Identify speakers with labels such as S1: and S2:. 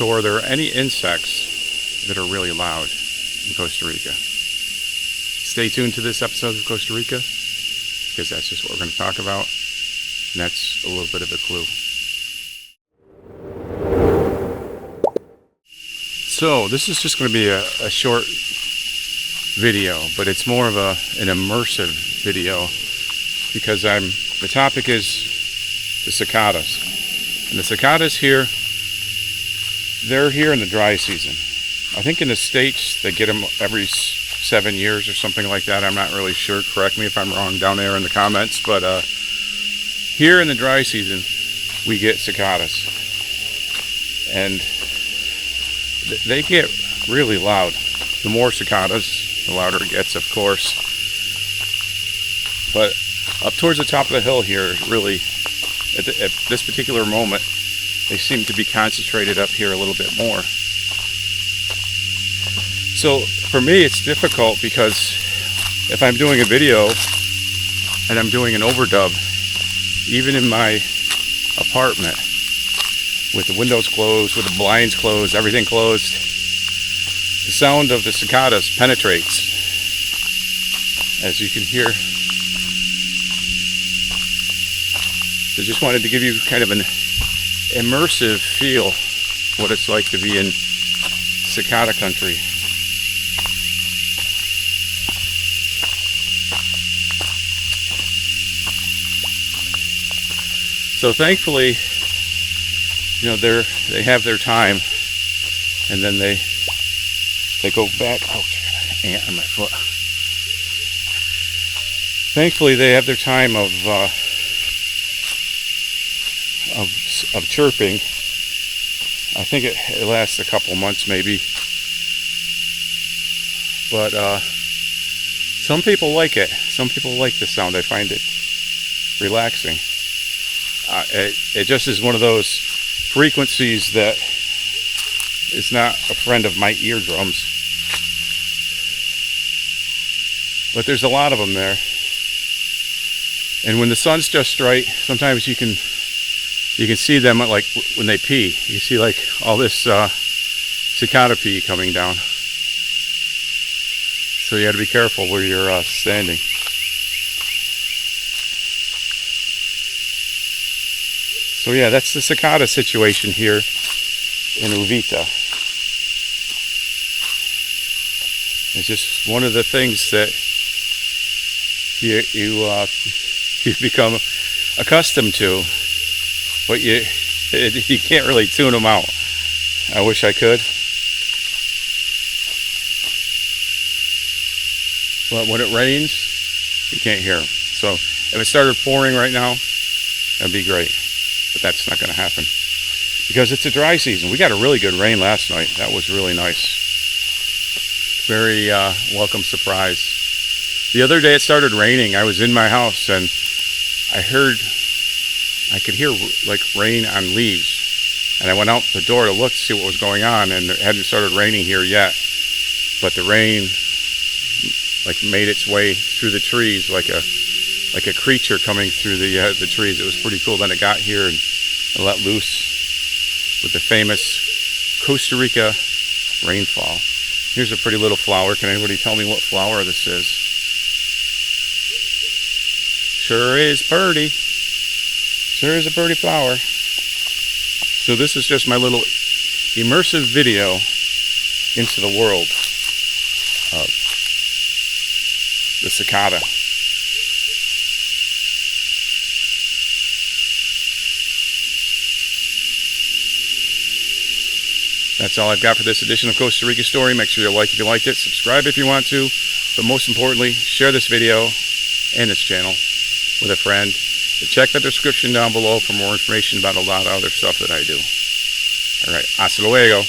S1: So are there any insects that are really loud in Costa Rica? Stay tuned to this episode of Costa Rica, because that's just what we're going to talk about, and that's a little bit of a clue. So this is just going to be a short video, but it's more of an immersive video, because the topic is the cicadas. And the cicadas here, they're here in the dry season. I think in the States they get them every 7 years or something like that. I'm not really sure. Correct me if I'm wrong down there in the comments. But here in the dry season, we get cicadas. And they get really loud. The more cicadas, the louder it gets, of course. But up towards the top of the hill here, really, at this particular moment, they seem to be concentrated up here a little bit more. So for me, it's difficult, because if I'm doing a video and I'm doing an overdub, even in my apartment, with the windows closed, with the blinds closed, everything closed, the sound of the cicadas penetrates, as you can hear. So just wanted to give you kind of an immersive feel what it's like to be in cicada country. So thankfully, you know, they have their time, and then they go back. Ouch, I got an ant on my foot. Thankfully, they have their time of chirping. I think it lasts a couple months maybe, but some people like it. Some people like the sound. They find it relaxing. It just is one of those frequencies that is not a friend of my eardrums, but there's a lot of them there. And when the sun's just right, sometimes you can see them, like when they pee. You see like all this cicada pee coming down. So you got to be careful where you're standing. So yeah, that's the cicada situation here in Uvita. It's just one of the things that you become accustomed to. But you can't really tune them out. I wish I could. But when it rains, you can't hear them. So if it started pouring right now, that'd be great. But that's not going to happen, because it's a dry season. We got a really good rain last night. That was really nice. Very welcome surprise. The other day it started raining. I was in my house and I could hear like rain on leaves, and I went out the door to look to see what was going on, and it hadn't started raining here yet, but the rain like made its way through the trees like a creature coming through the trees. It was pretty cool. Then it got here and let loose with the famous Costa Rica rainfall. Here's a pretty little flower. Can anybody tell me what flower this is? Sure is pretty. Sure is a pretty flower. So this is just my little immersive video into the world of the cicada. That's all I've got for this edition of Costa Rica Story. Make sure you like if you liked it, subscribe if you want to, but most importantly, share this video and this channel with a friend. Check the description down below for more information about a lot of other stuff that I do. All right, hasta luego.